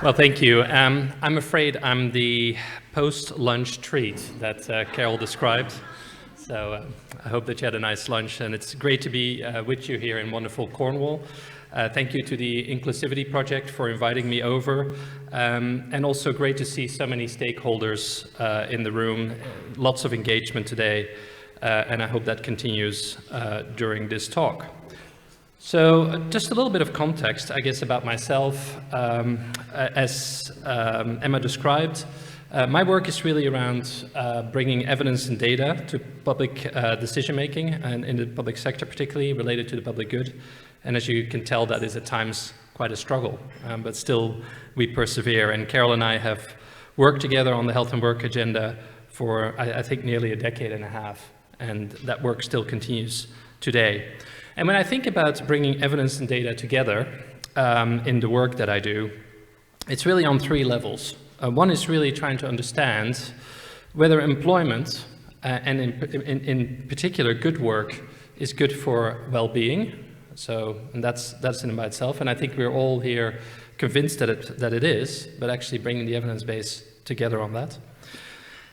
Well, thank you. I'm afraid I'm the post-lunch treat that Carol described. So I hope that you had a nice lunch, and it's great to be with you here in wonderful Cornwall. Thank you to the Inclusivity Project for inviting me over, and also great to see so many stakeholders in the room. Lots of engagement today, and I hope that continues during this talk. So just a little bit of context, I guess, about myself. As Emma described, my work is really around bringing evidence and data to public decision-making, and in the public sector particularly, related to the public good. And as you can tell, that is at times quite a struggle, but still we persevere. And Carol and I have worked together on the health and work agenda for, I think, nearly a decade and a half, and that work still continues today. And when I think about bringing evidence and data together in the work that I do, it's really on three levels. One is really trying to understand whether employment, and in particular good work, is good for well-being. And that's in and by itself. And I think we're all here convinced that it is, but actually bringing the evidence base together on that.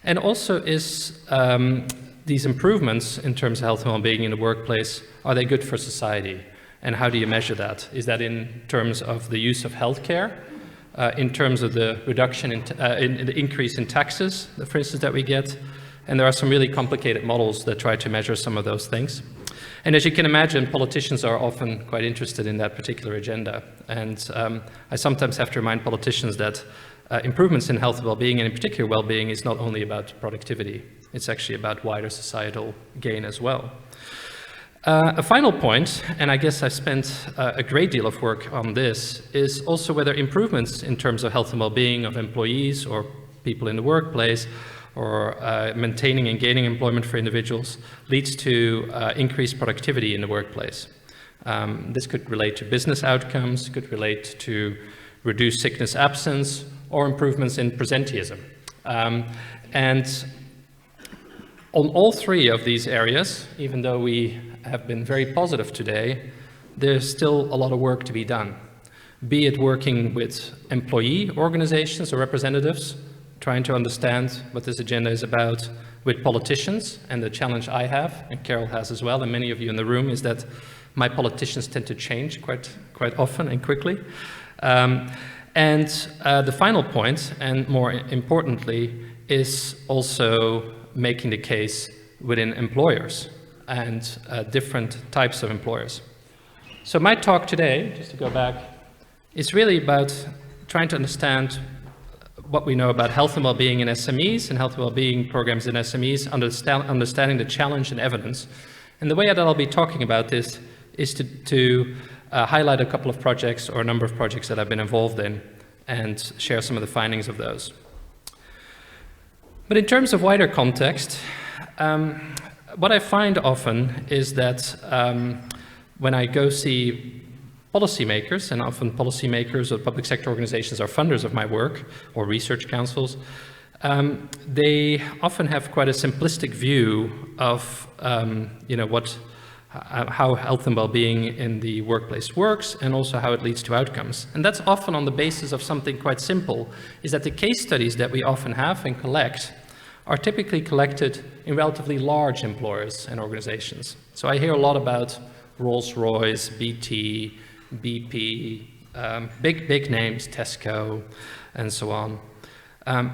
And also is these improvements in terms of health and well-being in the workplace, are they good for society? And how do you measure that? Is that in terms of the use of healthcare, in terms of the reduction in the increase in taxes, for instance, that we get? And there are some really complicated models that try to measure some of those things. And as you can imagine, politicians are often quite interested in that particular agenda. And I sometimes have to remind politicians that improvements in health and well-being, and in particular well-being, is not only about productivity. It's actually about wider societal gain as well. A final point, and I guess I've spent a great deal of work on this, is also whether improvements in terms of health and well-being of employees or people in the workplace, or maintaining and gaining employment for individuals, leads to increased productivity in the workplace. This could relate to business outcomes, could relate to reduced sickness absence, or improvements in presenteeism. And on all three of these areas, even though we have been very positive today, there's still a lot of work to be done. Be it working with employee organizations or representatives, trying to understand what this agenda is about, with politicians, and the challenge I have, and Carol has as well, and many of you in the room, is that my politicians tend to change quite often and quickly. And the final point, and more importantly, is also making the case within employers and different types of employers. So my talk today, just to go back, is really about trying to understand what we know about health and well-being in SMEs and health and well-being programs in SMEs, understanding the challenge and evidence. And the way that I'll be talking about this is to highlight a couple of projects or a number of projects that I've been involved in and share some of the findings of those. But in terms of wider context, what I find often is that when I go see policymakers, and often policymakers or public sector organizations are funders of my work, or research councils, they often have quite a simplistic view of how health and well-being in the workplace works, and also how it leads to outcomes. And that's often on the basis of something quite simple, is that the case studies that we often have and collect are typically collected in relatively large employers and organizations. So I hear a lot about Rolls-Royce, BT, BP, big names, Tesco, and so on.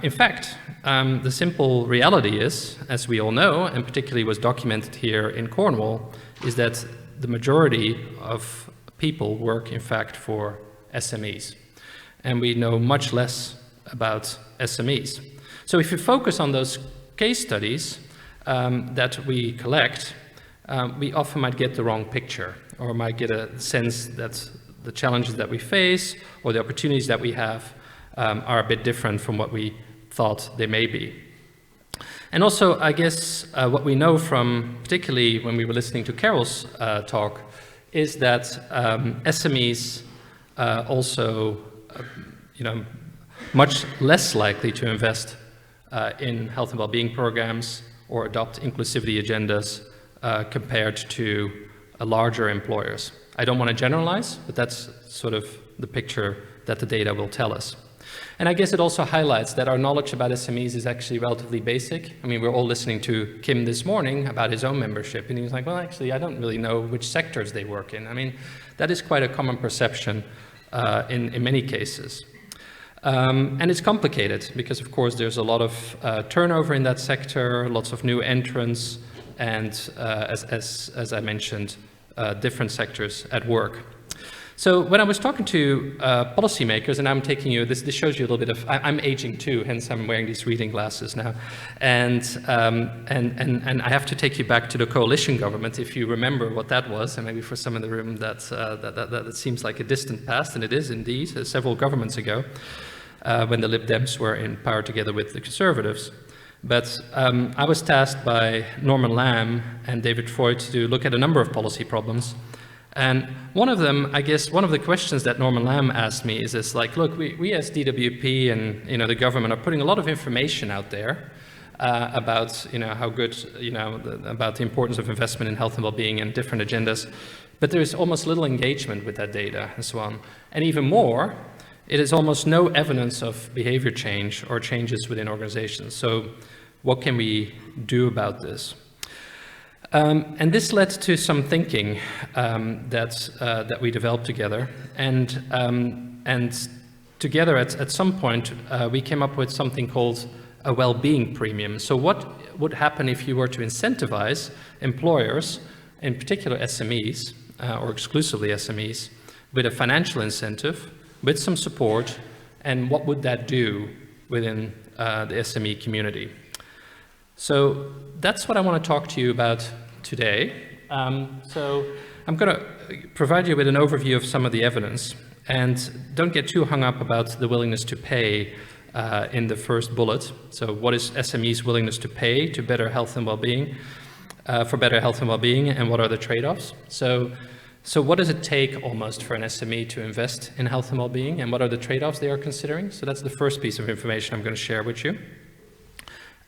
In fact, the simple reality is, as we all know, and particularly was documented here in Cornwall, is that the majority of people work, in fact, for SMEs. And we know much less about SMEs. So if you focus on those case studies that we collect, we often might get the wrong picture, or might get a sense that the challenges that we face or the opportunities that we have are a bit different from what we thought they may be. And also, I guess, what we know from, particularly when we were listening to Carol's talk, is that SMEs also, much less likely to invest in health and well-being programs or adopt inclusivity agendas compared to larger employers. I don't want to generalize, but that's sort of the picture that the data will tell us. And I guess it also highlights that our knowledge about SMEs is actually relatively basic. I mean, we're all listening to Kim this morning about his own membership, and he was like, well, actually, I don't really know which sectors they work in. I mean, that is quite a common perception in many cases. And it's complicated because, of course, there's a lot of turnover in that sector, lots of new entrants, and as I mentioned, different sectors at work. So when I was talking to policymakers, and I'm taking you, this shows you a little bit of, I'm aging too, hence I'm wearing these reading glasses now, and I have to take you back to the coalition government, if you remember what that was, and maybe for some in the room that seems like a distant past, and it is indeed, several governments ago, when the Lib Dems were in power together with the Conservatives. But I was tasked by Norman Lamb and David Freud to look at a number of policy problems. And one of them, I guess, one of the questions that Norman Lamb asked me is this, like, look, we as DWP and, you know, the government are putting a lot of information out there about, you know, how good, you know, about the importance of investment in health and well-being and different agendas, but there's almost little engagement with that data and so on. And even more, it is almost no evidence of behavior change or changes within organizations. So what can we do about this? And this led to some thinking that we developed together, and together at some point we came up with something called a well-being premium. So what would happen if you were to incentivize employers, in particular SMEs, or exclusively SMEs, with a financial incentive, with some support, and what would that do within the SME community? So that's what I want to talk to you about today. So I'm going to provide you with an overview of some of the evidence, and don't get too hung up about the willingness to pay in the first bullet. So what is SME's willingness to pay to better health and well-being, for better health and well-being, and what are the trade-offs? So what does it take almost for an SME to invest in health and well-being, and what are the trade-offs they are considering? So that's the first piece of information I'm going to share with you.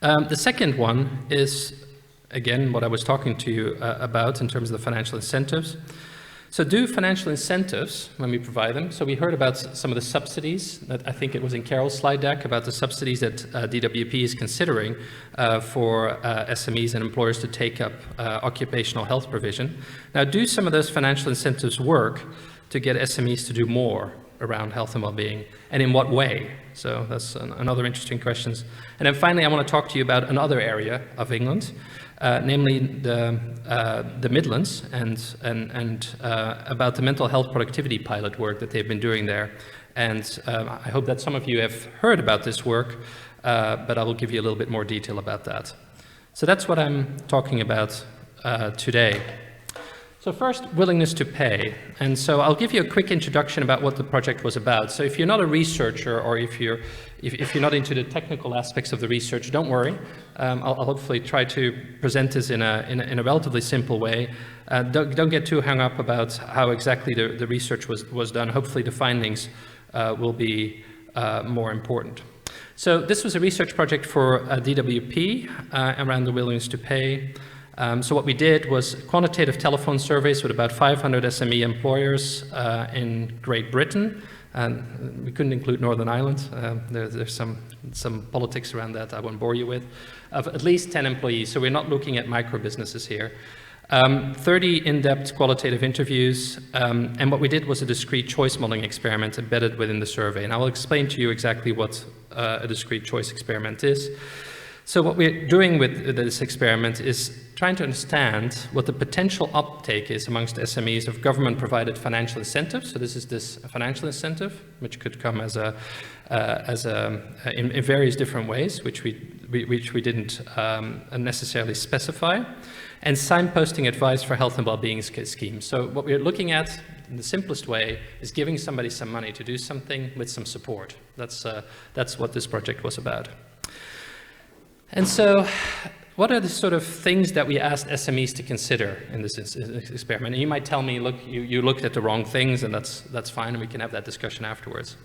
The second one is, again, what I was talking to you about in terms of the financial incentives. So do financial incentives, when we provide them, so we heard about some of the subsidies, that I think it was in Carol's slide deck, about the subsidies that DWP is considering for SMEs and employers to take up occupational health provision. Now, do some of those financial incentives work to get SMEs to do more around health and well-being, and in what way? So that's another interesting question. And then finally, I want to talk to you about another area of England, namely the Midlands, and about the mental health productivity pilot work that they've been doing there. And I hope that some of you have heard about this work, but I will give you a little bit more detail about that. So that's what I'm talking about today. So first, willingness to pay. And so I'll give you a quick introduction about what the project was about. So if you're not a researcher, or if you're not into the technical aspects of the research, don't worry. I'll hopefully try to present this in a relatively simple way. Don't get too hung up about how exactly the research was done. Hopefully the findings will be more important. So this was a research project for DWP around the willingness to pay. So what we did was quantitative telephone surveys with about 500 SME employers in Great Britain, and we couldn't include Northern Ireland. There's some politics around that I won't bore you with, of at least 10 employees. So we're not looking at micro businesses here. 30 in-depth qualitative interviews, and what we did was a discrete choice modeling experiment embedded within the survey. And I will explain to you exactly what a discrete choice experiment is. So what we're doing with this experiment is trying to understand what the potential uptake is amongst SMEs of government-provided financial incentives. So this is this financial incentive, which could come in various different ways, which we didn't necessarily specify, and signposting advice for health and well-being schemes. So what we're looking at in the simplest way is giving somebody some money to do something with some support. That's what this project was about. And so, what are the sort of things that we asked SMEs to consider in this experiment? And you might tell me, look, you looked at the wrong things, and that's fine, and we can have that discussion afterwards.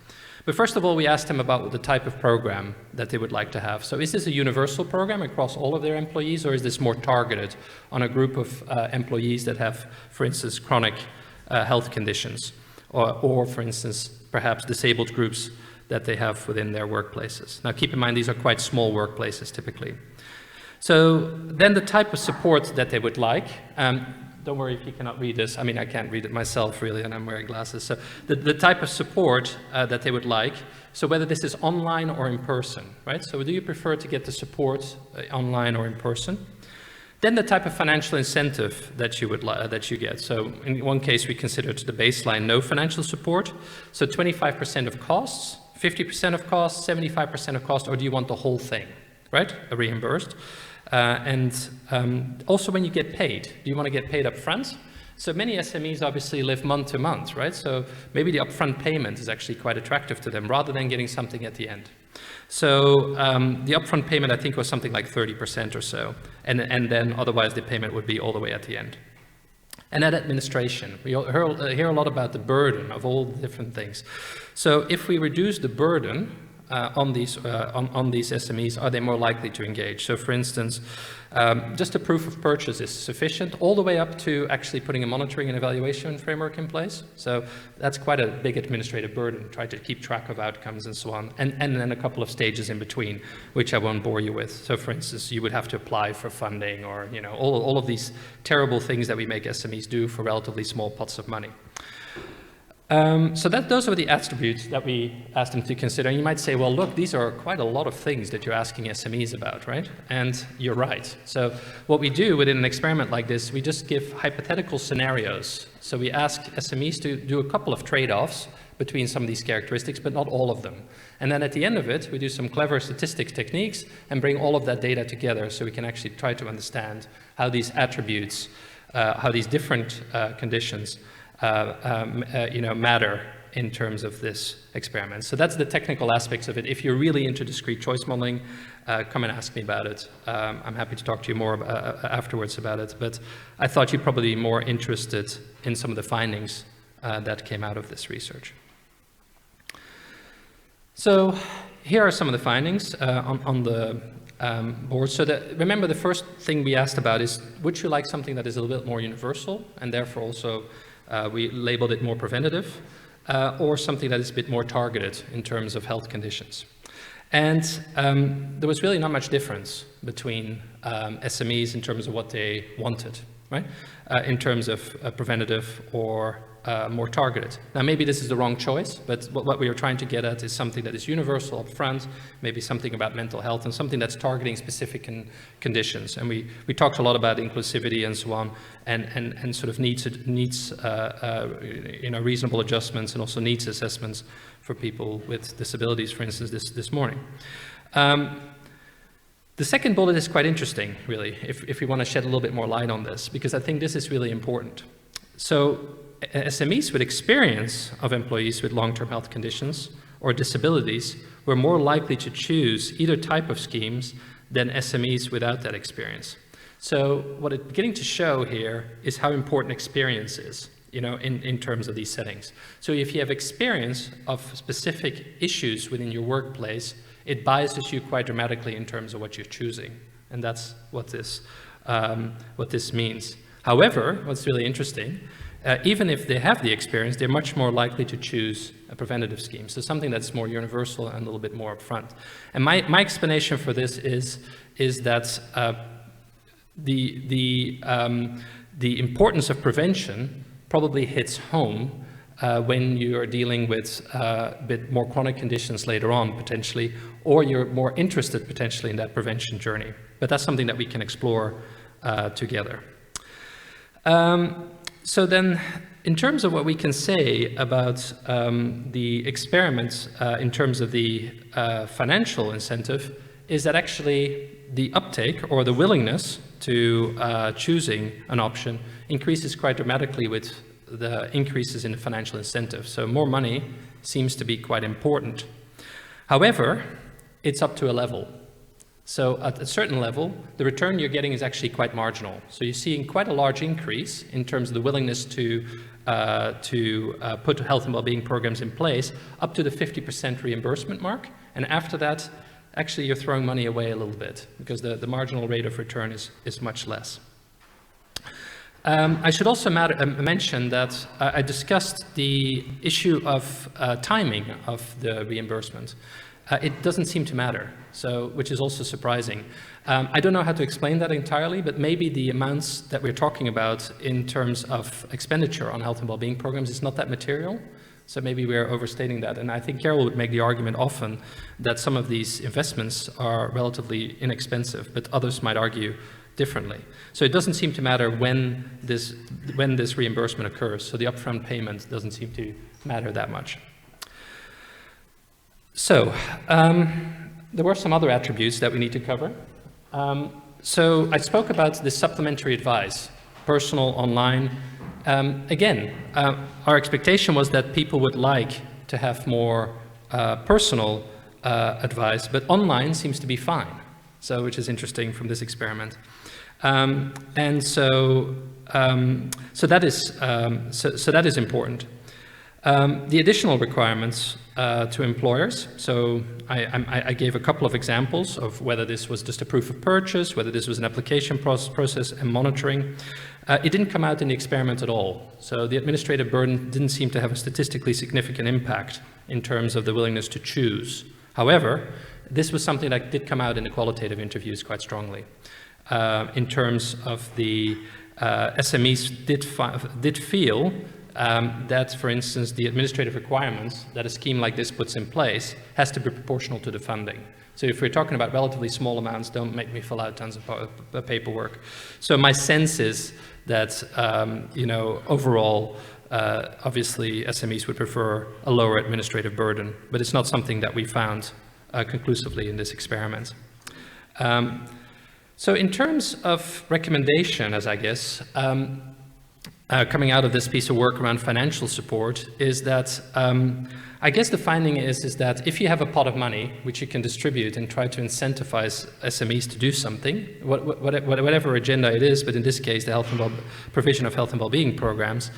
But first of all, we asked them about the type of program that they would like to have. So is this a universal program across all of their employees, or is this more targeted on a group of employees that have, for instance, chronic health conditions, or for instance, perhaps disabled groups that they have within their workplaces. Now keep in mind, these are quite small workplaces typically. So then the type of support that they would like, don't worry if you cannot read this. I mean, I can't read it myself really, and I'm wearing glasses. So the type of support that they would like, so whether this is online or in person, right? So do you prefer to get the support online or in person? Then the type of financial incentive that you would that you get. So in one case, we considered the baseline no financial support. So 25% of costs, 50% of costs, 75% of costs, or do you want the whole thing, right? Reimbursed. Also when you get paid, do you want to get paid up front? So many SMEs obviously live month to month, right? So maybe the upfront payment is actually quite attractive to them rather than getting something at the end. So the upfront payment I think was something like 30% or so, and then otherwise the payment would be all the way at the end. And then administration, we hear a lot about the burden of all the different things. So if we reduce the burden on these SMEs, are they more likely to engage? So for instance, just a proof of purchase is sufficient, all the way up to actually putting a monitoring and evaluation framework in place. So that's quite a big administrative burden, try to keep track of outcomes and so on. And then a couple of stages in between, which I won't bore you with. So for instance, you would have to apply for funding or, you know, all of these terrible things that we make SMEs do for relatively small pots of money. So those are the attributes that we asked them to consider. And you might say, well, look, these are quite a lot of things that you're asking SMEs about, right? And you're right. So what we do within an experiment like this, we just give hypothetical scenarios. So we ask SMEs to do a couple of trade-offs between some of these characteristics, but not all of them. And then at the end of it, we do some clever statistics techniques and bring all of that data together so we can actually try to understand how these attributes, how these different conditions matter in terms of this experiment. So that's the technical aspects of it. If you're really into discrete choice modeling, come and ask me about it. I'm happy to talk to you more afterwards about it, but I thought you'd probably be more interested in some of the findings that came out of this research. So here are some of the findings on the board. So remember, the first thing we asked about is, would you like something that is a little bit more universal and therefore also we labeled it more preventative, or something that is a bit more targeted in terms of health conditions. And there was really not much difference between SMEs in terms of what they wanted, right? In terms of preventative or more targeted. Now, maybe this is the wrong choice, but what we are trying to get at is something that is universal up front, maybe something about mental health, and something that's targeting specific conditions. And we talked a lot about inclusivity and so on, and sort of needs reasonable adjustments and also needs assessments for people with disabilities, for instance, this morning. The second bullet is quite interesting, really, if we want to shed a little bit more light on this, because I think this is really important. So SMEs with experience of employees with long-term health conditions or disabilities were more likely to choose either type of schemes than SMEs without that experience. So what it's beginning to show here is how important experience is, you know, in terms of these settings. So if you have experience of specific issues within your workplace, it biases you quite dramatically in terms of what you're choosing. And that's what this means. However, what's really interesting, even if they have the experience, they're much more likely to choose a preventative scheme. So something that's more universal and a little bit more upfront. And my explanation for this is that the importance of prevention probably hits home when you are dealing with a bit more chronic conditions later on, potentially, or you're more interested potentially in that prevention journey. But that's something that we can explore together. So then, in terms of what we can say about the experiments in terms of the financial incentive, is that actually the uptake or the willingness to choosing an option increases quite dramatically with the increases in the financial incentive. So more money seems to be quite important. However, it's up to a level. So at a certain level, the return you're getting is actually quite marginal. So you're seeing quite a large increase in terms of the willingness to put health and well-being programs in place up to the 50% reimbursement mark. And after that, actually you're throwing money away a little bit because the marginal rate of return is much less. I should also mention that I discussed the issue of timing of the reimbursement. It doesn't seem to matter, which is also surprising. I don't know how to explain that entirely, but maybe the amounts that we're talking about in terms of expenditure on health and well-being programs is not that material. So maybe we're overstating that. And I think Carol would make the argument often that some of these investments are relatively inexpensive, but others might argue differently. So it doesn't seem to matter when this reimbursement occurs. So the upfront payment doesn't seem to matter that much. So there were some other attributes that we need to cover. So I spoke about this supplementary advice, personal, online. Again, our expectation was that people would like to have more personal advice, but online seems to be fine. So, which is interesting from this experiment. So that is important. The additional requirements to employers. So I gave a couple of examples of whether this was just a proof of purchase, whether this was an application process and monitoring. It didn't come out in the experiment at all. So the administrative burden didn't seem to have a statistically significant impact in terms of the willingness to choose. However, this was something that did come out in the qualitative interviews quite strongly. In terms of the SMEs did feel that, for instance, the administrative requirements that a scheme like this puts in place has to be proportional to the funding. So if we're talking about relatively small amounts, don't make me fill out tons of paperwork. So my sense is that, overall, obviously SMEs would prefer a lower administrative burden, but it's not something that we found conclusively in this experiment. So in terms of recommendation, as I guess, coming out of this piece of work around financial support is that I guess the finding is that if you have a pot of money which you can distribute and try to incentivize SMEs to do something, whatever agenda it is, but in this case the provision of health and well-being programs,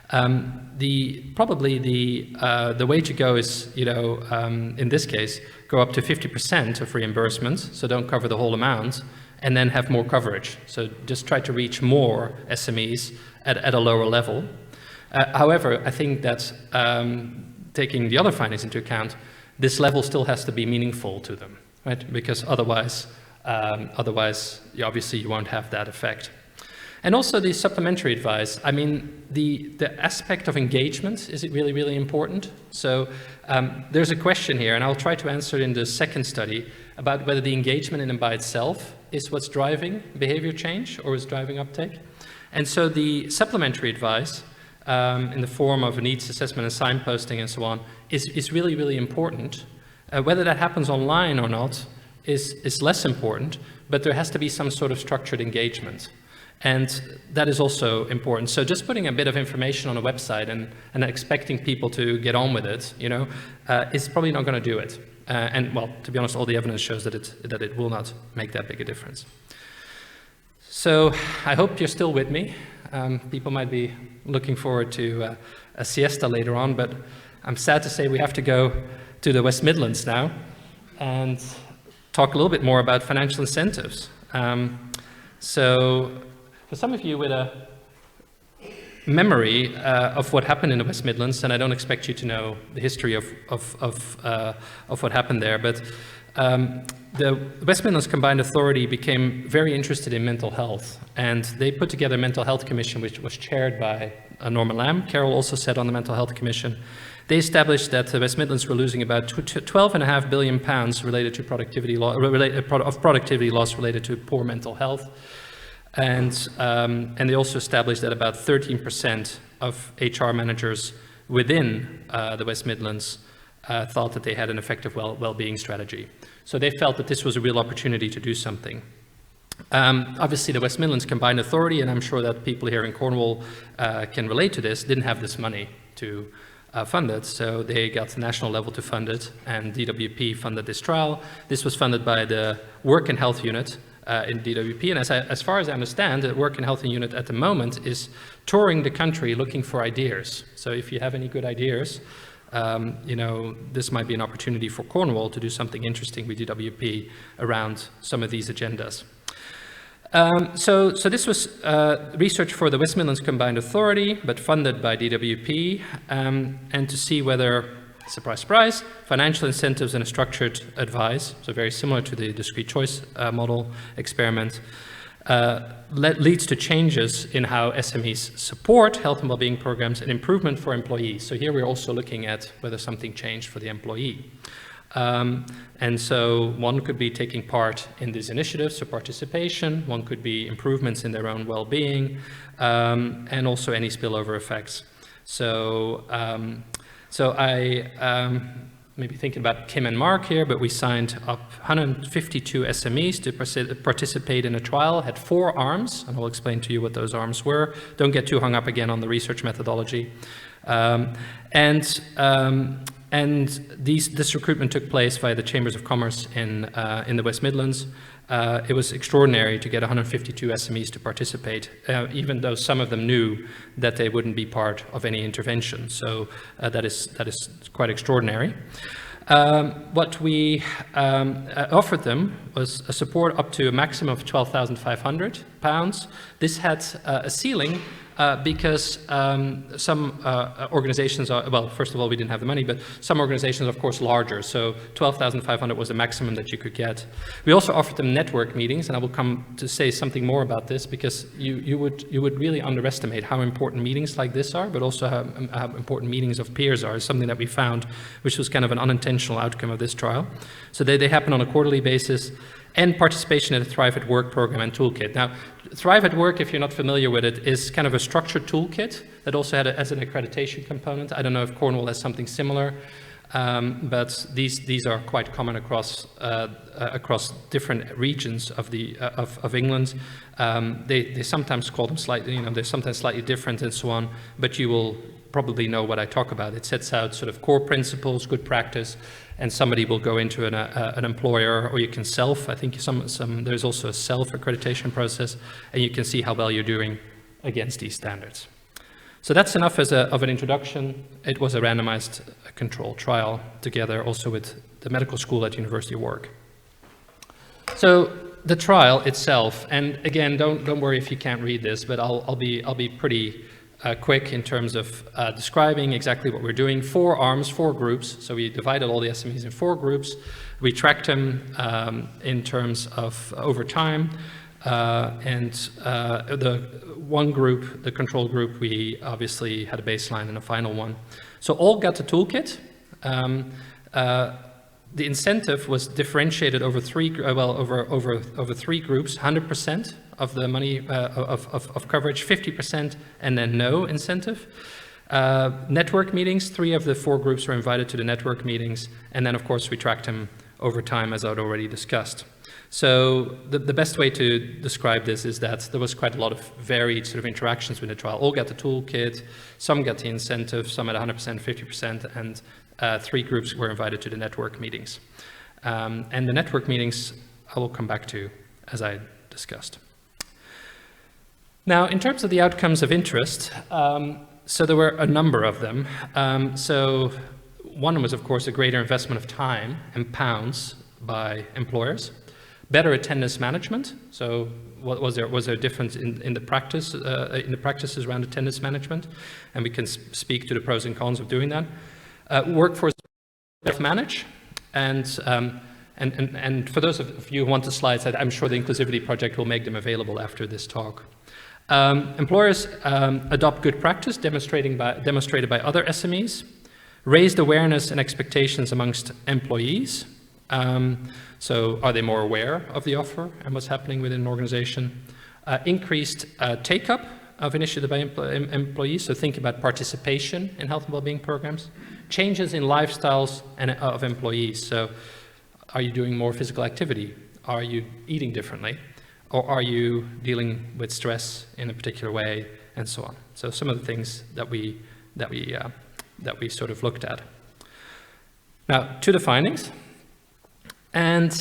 probably the way to go is, in this case, go up to 50% of reimbursement, so don't cover the whole amount, and then have more coverage. So just try to reach more SMEs at a lower level. However, I think that taking the other findings into account, this level still has to be meaningful to them, right? Because otherwise, obviously you won't have that effect. And also the supplementary advice, I mean, the aspect of engagement, is it really, really important? So there's a question here, and I'll try to answer it in the second study, about whether the engagement in and by itself is what's driving behavior change or is driving uptake. And so the supplementary advice in the form of a needs assessment and signposting and so on is really, really important. Whether that happens online or not is less important, but there has to be some sort of structured engagement. And that is also important. So just putting a bit of information on a website and expecting people to get on with it, is probably not going to do it. And well, to be honest, all the evidence shows that it will not make that big a difference. So I hope you're still with me. People might be looking forward to a siesta later on, but I'm sad to say we have to go to the West Midlands now and talk a little bit more about financial incentives. So for some of you with a memory of what happened in the West Midlands, and I don't expect you to know the history of what happened there, but the West Midlands Combined Authority became very interested in mental health, and they put together a mental health commission which was chaired by Norman Lamb. Carol also sat on the mental health commission. They established that the West Midlands were losing about £12.5 billion related to productivity loss related to poor mental health. And they also established that about 13% of HR managers within the West Midlands thought that they had an effective well-being strategy. So they felt that this was a real opportunity to do something. Obviously, the West Midlands Combined Authority, and I'm sure that people here in Cornwall can relate to this, didn't have this money to fund it, so they got the national level to fund it, and DWP funded this trial. This was funded by the Work and Health Unit in DWP, and as far as I understand, the Work and Health Unit at the moment is touring the country looking for ideas. So if you have any good ideas, this might be an opportunity for Cornwall to do something interesting with DWP around some of these agendas. So this was research for the West Midlands Combined Authority, but funded by DWP, and to see whether, surprise, surprise, financial incentives and a structured advice, so very similar to the discrete choice model experiment, leads to changes in how SMEs support health and well-being programs and improvement for employees. So here we're also looking at whether something changed for the employee. And so one could be taking part in these initiatives, so participation, one could be improvements in their own well-being, and also any spillover effects. So, I maybe thinking about Kim and Mark here, but we signed up 152 SMEs to participate in a trial, had 4 arms, and I'll explain to you what those arms were. Don't get too hung up again on the research methodology. And this recruitment took place via the Chambers of Commerce in the West Midlands. It was extraordinary to get 152 SMEs to participate, even though some of them knew that they wouldn't be part of any intervention. So that is quite extraordinary. What we offered them was a support up to a maximum of £12,500. This had a ceiling because some organizations are, well, first of all, we didn't have the money, but some organizations are, of course, larger. So 12,500 was the maximum that you could get. We also offered them network meetings, and I will come to say something more about this, because you would really underestimate how important meetings like this are, but also how important meetings of peers are, is something that we found, which was kind of an unintentional outcome of this trial. So they happen on a quarterly basis, and participation in the Thrive at Work program and toolkit. Now, Thrive at Work, if you're not familiar with it, is kind of a structured toolkit that also has an accreditation component. I don't know if Cornwall has something similar, but these are quite common across different regions of England. They sometimes call them slightly, they're sometimes slightly different and so on, but you will probably know what I talk about. It sets out sort of core principles, good practice, and somebody will go into an employer, or you can self. I think there's also a self-accreditation process, and you can see how well you're doing against these standards. So that's enough of an introduction. It was a randomized control trial together also with the medical school at University of Warwick. So the trial itself, and again, don't worry if you can't read this, but I'll be pretty quick in terms of describing exactly what we're doing. 4 arms, 4 groups. So we divided all the SMEs in 4 groups. We tracked them in terms of over time. And the one group, the control group, we obviously had a baseline and a final one. So all got the toolkit. The incentive was differentiated over 3 over 3 groups, 100% of the money of coverage, 50%, and then no incentive. Network meetings, 3 of the 4 groups were invited to the network meetings, and then of course we tracked them over time, as I'd already discussed. So the best way to describe this is that there was quite a lot of varied sort of interactions with the trial. All got the toolkit, some got the incentive, some at 100%, 50%, and 3 groups were invited to the network meetings. And the network meetings I will come back to, as I discussed. Now, in terms of the outcomes of interest, so there were a number of them. So one was, of course, a greater investment of time and pounds by employers. Better attendance management. So what was there a difference in the practice, in the practices around attendance management? And we can speak to the pros and cons of doing that. Workforce manage, and for those of you who want the slides, I'm sure the Inclusivity Project will make them available after this talk. Employers adopt good practice demonstrated by other SMEs, raised awareness and expectations amongst employees. So are they more aware of the offer and what's happening within an organization? Increased take-up of initiative by employees, so think about participation in health and well-being programs. Changes in lifestyles of employees, so are you doing more physical activity? Are you eating differently? Or are you dealing with stress in a particular way, and so on? So some of the things that we sort of looked at. Now, to the findings. And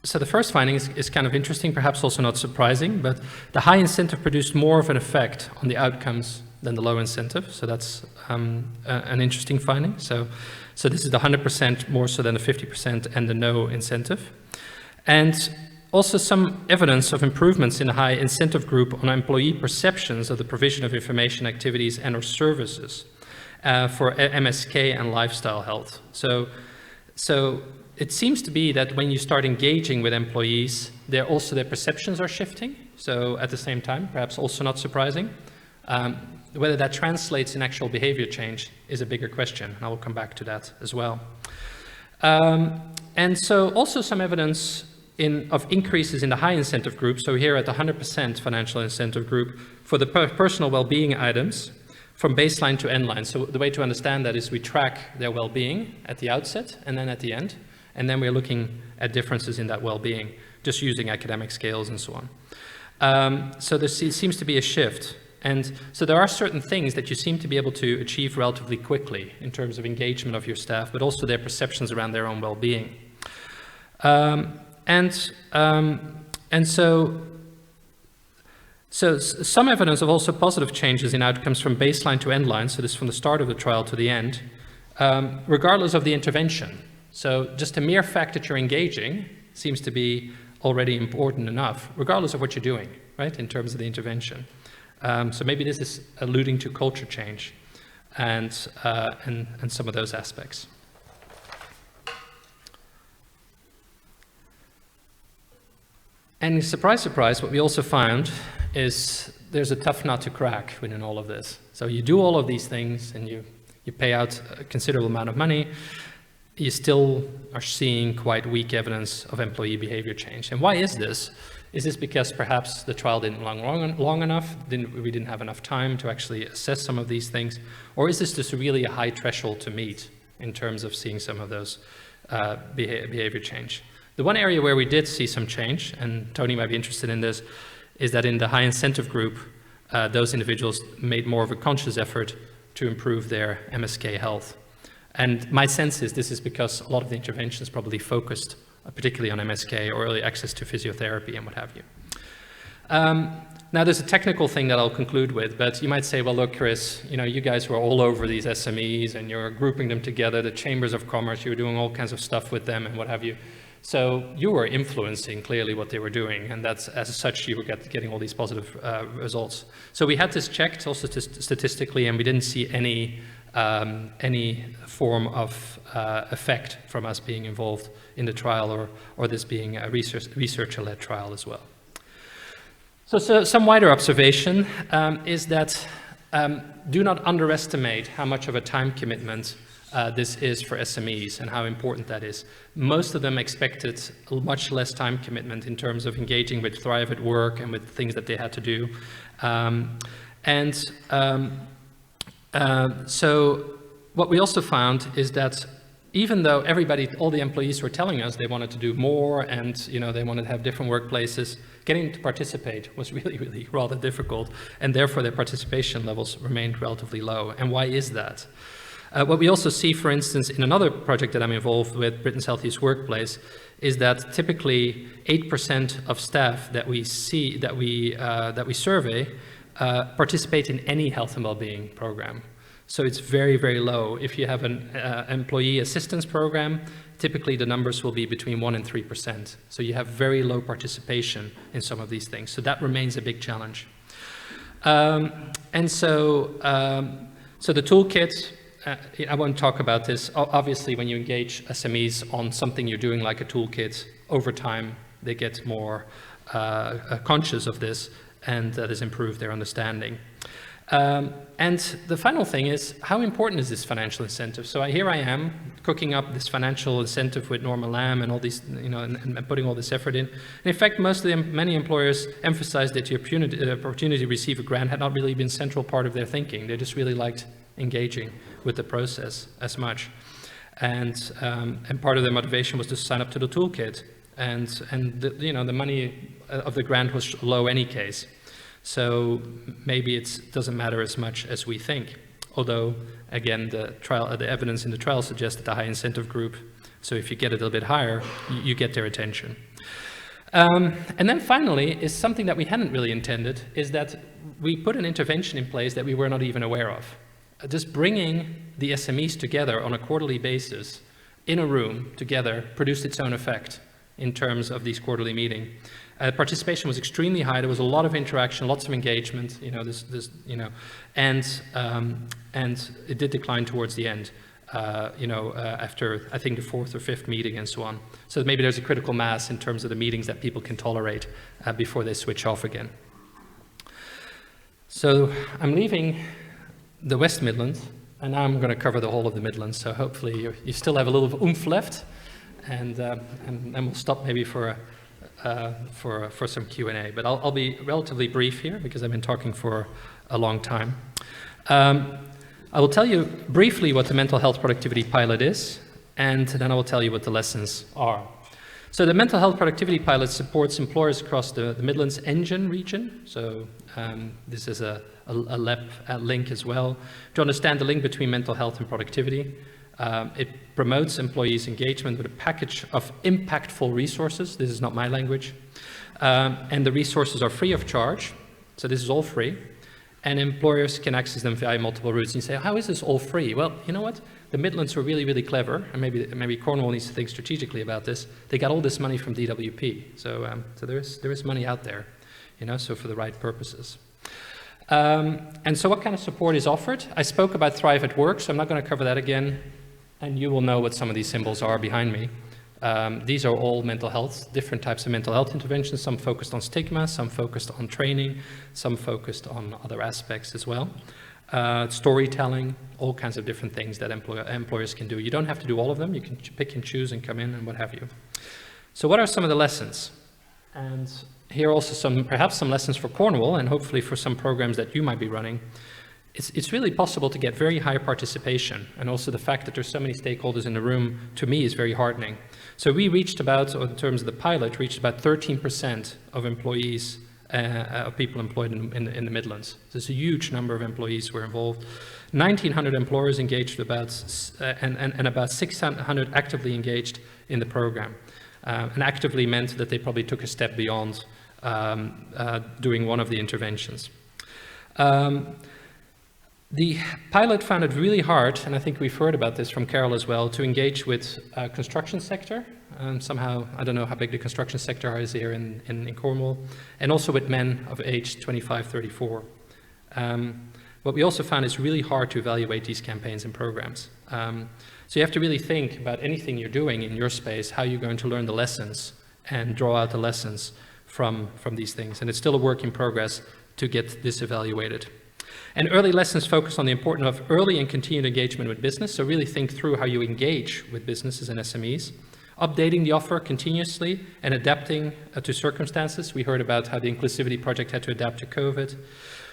so the first finding is kind of interesting, perhaps also not surprising, but the high incentive produced more of an effect on the outcomes than the low incentive. So that's an interesting finding. So this is the 100% more so than the 50% and the no incentive. And also some evidence of improvements in the high incentive group on employee perceptions of the provision of information activities and or services for MSK and lifestyle health. So it seems to be that when you start engaging with employees, their perceptions are shifting. So at the same time, perhaps also not surprising. Whether that translates in actual behavior change is a bigger question, and I will come back to that as well. And so also some evidence of increases in the high incentive group. So here at the 100% financial incentive group for the personal well-being items from baseline to end line. So the way to understand that is we track their well-being at the outset and then at the end. And then we're looking at differences in that well-being, just using academic scales and so on. So there seems to be a shift. And so there are certain things that you seem to be able to achieve relatively quickly in terms of engagement of your staff, but also their perceptions around their own well-being. And so some evidence of also positive changes in outcomes from baseline to end line, so this is from the start of the trial to the end, regardless of the intervention. So just the mere fact that you're engaging seems to be already important enough, regardless of what you're doing, right, in terms of the intervention. So maybe this is alluding to culture change and some of those aspects. And surprise, surprise, what we also found is there's a tough nut to crack within all of this. So you do all of these things and you pay out a considerable amount of money, you still are seeing quite weak evidence of employee behavior change. And why is this? Is this because perhaps the trial didn't run long enough? We didn't have enough time to actually assess some of these things? Or is this just really a high threshold to meet in terms of seeing some of those behavior change? The one area where we did see some change, and Tony might be interested in this, is that in the high incentive group, those individuals made more of a conscious effort to improve their MSK health. And my sense is this is because a lot of the interventions probably focused particularly on MSK or early access to physiotherapy and what have you. Now there's a technical thing that I'll conclude with, but you might say, well, look, Chris, you guys were all over these SMEs and you're grouping them together, the chambers of commerce, you were doing all kinds of stuff with them and what have you. So you were influencing clearly what they were doing, and that's as such you were getting all these positive results. So we had this checked also statistically, and we didn't see any form of effect from us being involved in the trial or this being a researcher-led trial as well. So some wider observation is that do not underestimate how much of a time commitment this is for SMEs and how important that is. Most of them expected much less time commitment in terms of engaging with Thrive at work and with things that they had to do. So what we also found is that even though all the employees were telling us they wanted to do more and they wanted to have different workplaces, getting to participate was really, really rather difficult, and therefore their participation levels remained relatively low. And why is that? What we also see, for instance, in another project that I'm involved with, Britain's Healthiest Workplace, is that typically 8% of staff that we survey participate in any health and well-being program. So it's very, very low. If you have an employee assistance program, typically the numbers will be between 1% and 3%. So you have very low participation in some of these things. So that remains a big challenge. So the toolkit, I won't talk about this. Obviously, when you engage SMEs on something you're doing like a toolkit, over time, they get more conscious of this, and that has improved their understanding. And the final thing is, how important is this financial incentive? So here I am cooking up this financial incentive with Norma Lamb and all these, and putting all this effort in. And in fact, many employers emphasized that the opportunity to receive a grant had not really been a central part of their thinking. They just really liked engaging with the process as much. And part of their motivation was to sign up to the toolkit. And the money of the grant was low any case. So maybe it doesn't matter as much as we think. Although, again, the evidence in the trial suggests that the high incentive group, so if you get it a little bit higher, you get their attention. And then finally, is something that we hadn't really intended, is that we put an intervention in place that we were not even aware of. Just bringing the SMEs together on a quarterly basis in a room together produced its own effect in terms of these quarterly meetings. Participation was extremely high. There was a lot of interaction, lots of engagement, and it did decline towards the end, after I think the 4th or 5th meeting and so on. So maybe there's a critical mass in terms of the meetings that people can tolerate before they switch off again. So I'm leaving the West Midlands, and now I'm going to cover the whole of the Midlands. So hopefully you still have a little oomph left, and we'll stop maybe for some Q&A. But I'll be relatively brief here because I've been talking for a long time. I will tell you briefly what the mental health productivity pilot is, and then I will tell you what the lessons are. So the mental health productivity pilot supports employers across the Midlands Engine region. So this is a LEP link as well to understand the link between mental health and productivity. It promotes employees' engagement with a package of impactful resources. This is not my language. And the resources are free of charge. So this is all free. And employers can access them via multiple routes. And you say, how is this all free? Well, you know what? The Midlands were really, really clever. And maybe Cornwall needs to think strategically about this. They got all this money from DWP. So there is money out there, so for the right purposes. And so what kind of support is offered? I spoke about Thrive at Work, so I'm not going to cover that again. And you will know what some of these symbols are behind me. These are all mental health, different types of mental health interventions, some focused on stigma, some focused on training, some focused on other aspects as well. Storytelling, all kinds of different things that employers can do. You don't have to do all of them. You can pick and choose and come in and what have you. So what are some of the lessons? And here are also perhaps some lessons for Cornwall and hopefully for some programs that you might be running. It's really possible to get very high participation, and also the fact that there's so many stakeholders in the room, to me, is very heartening. So we reached about, or in terms of the pilot, reached about 13% of employees, of people employed in the Midlands. There's a huge number of employees who were involved. 1,900 employers engaged and about 600 actively engaged in the program. And actively meant that they probably took a step beyond doing one of the interventions. The pilot found it really hard, and I think we've heard about this from Carol as well, to engage with construction sector. Somehow, I don't know how big the construction sector is here in Cornwall, and also with men of age 25, 34. What we also found is really hard to evaluate these campaigns and programs. So you have to really think about anything you're doing in your space, how you're going to learn the lessons and draw out the lessons from these things. And it's still a work in progress to get this evaluated. And early lessons focus on the importance of early and continued engagement with business. So really think through how you engage with businesses and SMEs. Updating the offer continuously and adapting to circumstances. We heard about how the Inclusivity Project had to adapt to COVID.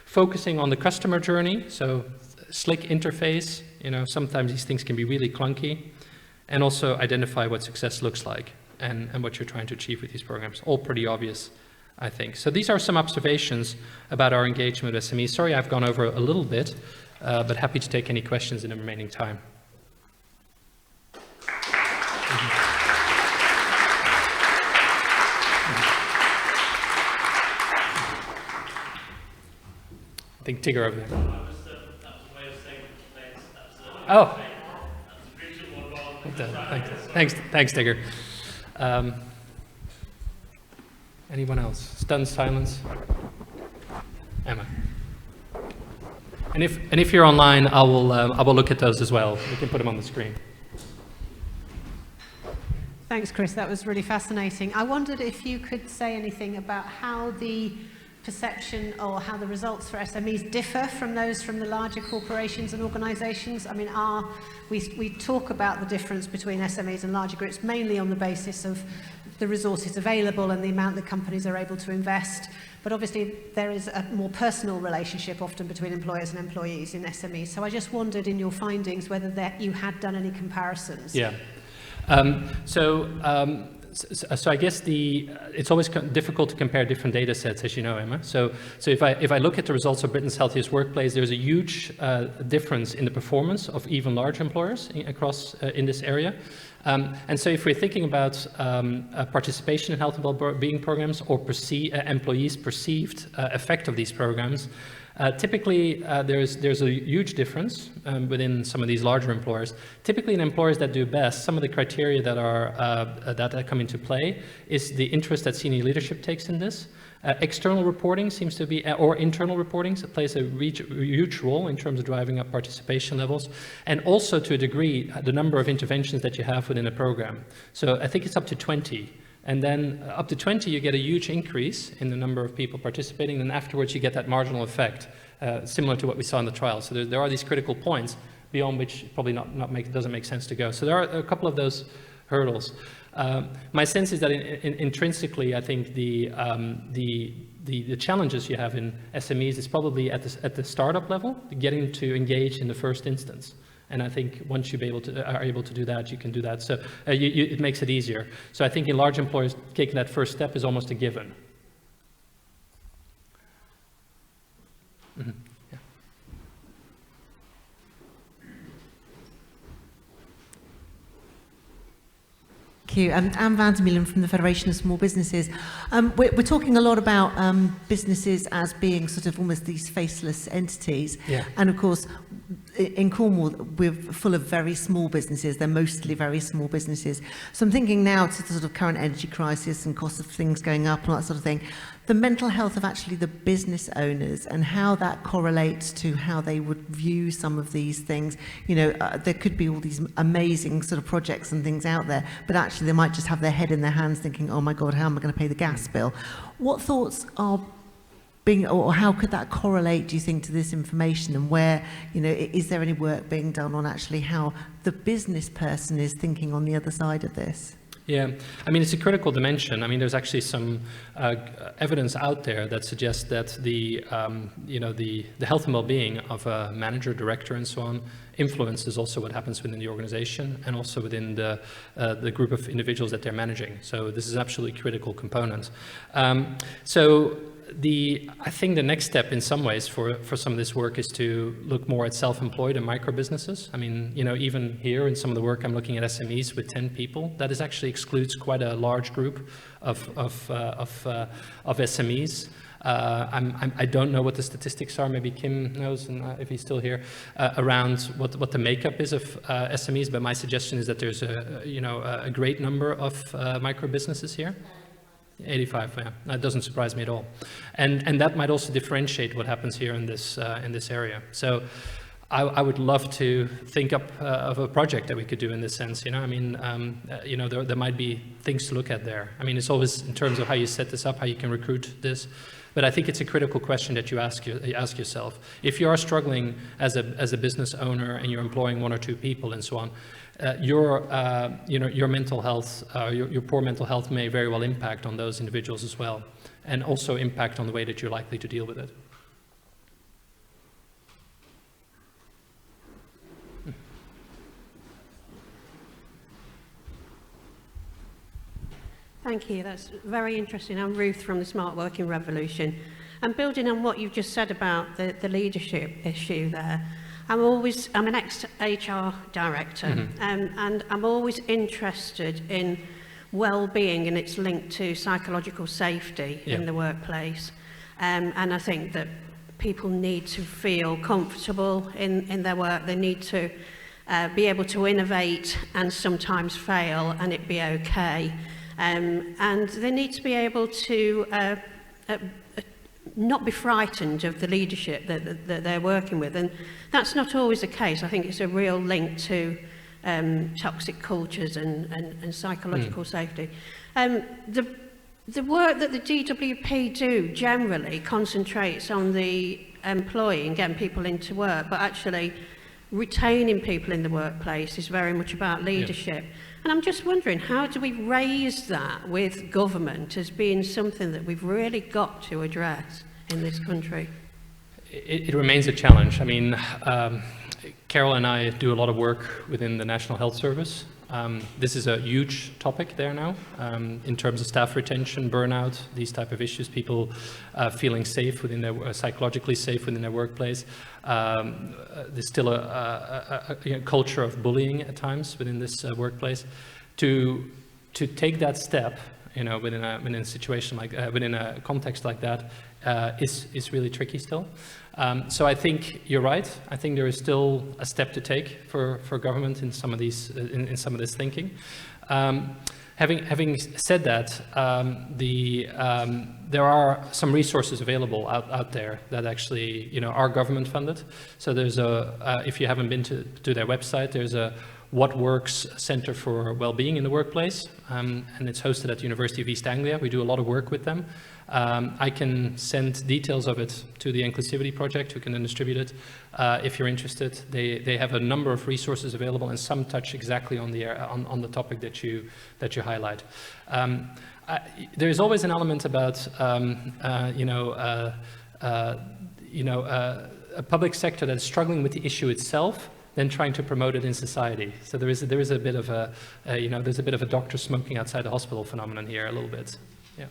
Focusing on the customer journey, so slick interface. Sometimes these things can be really clunky. And also identify what success looks like and what you're trying to achieve with these programs. All pretty obvious, I think. So these are some observations about our engagement with SMEs. Sorry I've gone over a little bit, but happy to take any questions in the remaining time. I think Tigger over there. That was a way of saying thanks. Oh. Thanks. Thanks, Tigger. Anyone else? Stunned silence? Emma. And if you're online, I will look at those as well. We can put them on the screen. Thanks, Chris. That was really fascinating. I wondered if you could say anything about how the perception or how the results for SMEs differ from those from the larger corporations and organisations. I mean, we talk about the difference between SMEs and larger groups mainly on the basis of the resources available and the amount that companies are able to invest. But obviously there is a more personal relationship often between employers and employees in SMEs. So I just wondered in your findings whether you had done any comparisons. Yeah. So I guess it's always difficult to compare different data sets, as you know, Emma. So if I look at the results of Britain's Healthiest Workplace, there's a huge difference in the performance of even large employers across in this area. And so if we're thinking about participation in health and well-being programs or employees' perceived effect of these programs, Typically, there's a huge difference within some of these larger employers. Typically, in employers that do best, some of the criteria that are that come into play is the interest that senior leadership takes in this. External reporting seems to be, or internal reporting, so it plays a huge role in terms of driving up participation levels, and also to a degree, the number of interventions that you have within a program. So I think it's up to 20. And then up to 20, you get a huge increase in the number of people participating, and afterwards you get that marginal effect, similar to what we saw in the trial. So there are these critical points beyond which probably doesn't make sense to go. So there are a couple of those hurdles. My sense is that intrinsically, I think the challenges you have in SMEs is probably at the startup level, getting to engage in the first instance. And I think once you are able to do that, you can do that. So it makes it easier. So I think in large employers, taking that first step is almost a given. Mm-hmm. Yeah. Thank you. Anne van der Meulen from the Federation of Small Businesses. We're talking a lot about businesses as being sort of almost these faceless entities. Yeah. And of course, in Cornwall, we're full of very small businesses. They're mostly very small businesses. So I'm thinking now to the sort of current energy crisis and cost of things going up and all that sort of thing, the mental health of actually the business owners and how that correlates to how they would view some of these things. You know, there could be all these amazing sort of projects and things out there, but actually they might just have their head in their hands thinking, oh my God, how am I going to pay the gas bill? What thoughts are being, or how could that correlate, do you think, to this information, and where, you know, is there any work being done on actually how the business person is thinking on the other side of this? Yeah, I mean, it's a critical dimension. I mean, there's actually some evidence out there that suggests that the health and well-being of a manager, director, and so on influences also what happens within the organization and also within the group of individuals that they're managing. So this is an absolutely critical component. I think the next step in some ways for some of this work is to look more at self-employed and micro businesses. I mean, you know, even here in some of the work I'm looking at SMEs with 10 people, that is actually excludes quite a large group of SMEs. I don't know what the statistics are. Maybe Kim knows, and if he's still here, around what the makeup is of SMEs. But my suggestion is that there's a great number of micro businesses here. 85, yeah, that doesn't surprise me at all, and that might also differentiate what happens here in this area. So, I would love to think up of a project that we could do in this sense. You know, I mean, there might be things to look at there. I mean, it's always in terms of how you set this up, how you can recruit this. But I think it's a critical question that you ask yourself. If you are struggling as a business owner and you're employing 1 or 2 people and so on, your mental health, your poor mental health may very well impact on those individuals as well, and also impact on the way that you're likely to deal with it. Thank you. That's very interesting. I'm Ruth from the Smart Working Revolution. And building on what you've just said about the leadership issue there, I'm an ex-HR director, and I'm always interested in well-being and its link to psychological safety in the workplace. And I think that people need to feel comfortable in their work. They need to be able to innovate and sometimes fail and it be okay. And they need to be able to not be frightened of the leadership that they're working with. And that's not always the case. I think it's a real link to toxic cultures and psychological safety. The work that the DWP do generally concentrates on the employee and getting people into work, but actually retaining people in the workplace is very much about leadership. Yeah. And I'm just wondering, how do we raise that with government as being something that we've really got to address in this country? It remains a challenge. I mean, Carol and I do a lot of work within the National Health Service. This is a huge topic there now in terms of staff retention, burnout, these type of issues, people feeling safe within their, psychologically safe within their workplace. There's still a culture of bullying at times within this workplace. To take that step you know, within a situation like, within a context like that, is really tricky still. So I think you're right. I think there is still a step to take for government in some of these, in some of this thinking. Having said that, there are some resources available out there that actually, you know, are government funded. So there's if you haven't been to their website, there's a What Works Center for Wellbeing in the Workplace, and it's hosted at the University of East Anglia. We do a lot of work with them. I can send details of it to the Inclusivity Project, who can then distribute it if you're interested. They have a number of resources available, and some touch exactly on the topic that you highlight. There is always an element about a public sector that's struggling with the issue itself, then trying to promote it in society. So there is a bit of a there's a bit of a doctor smoking outside the hospital phenomenon here a little bit. Yeah.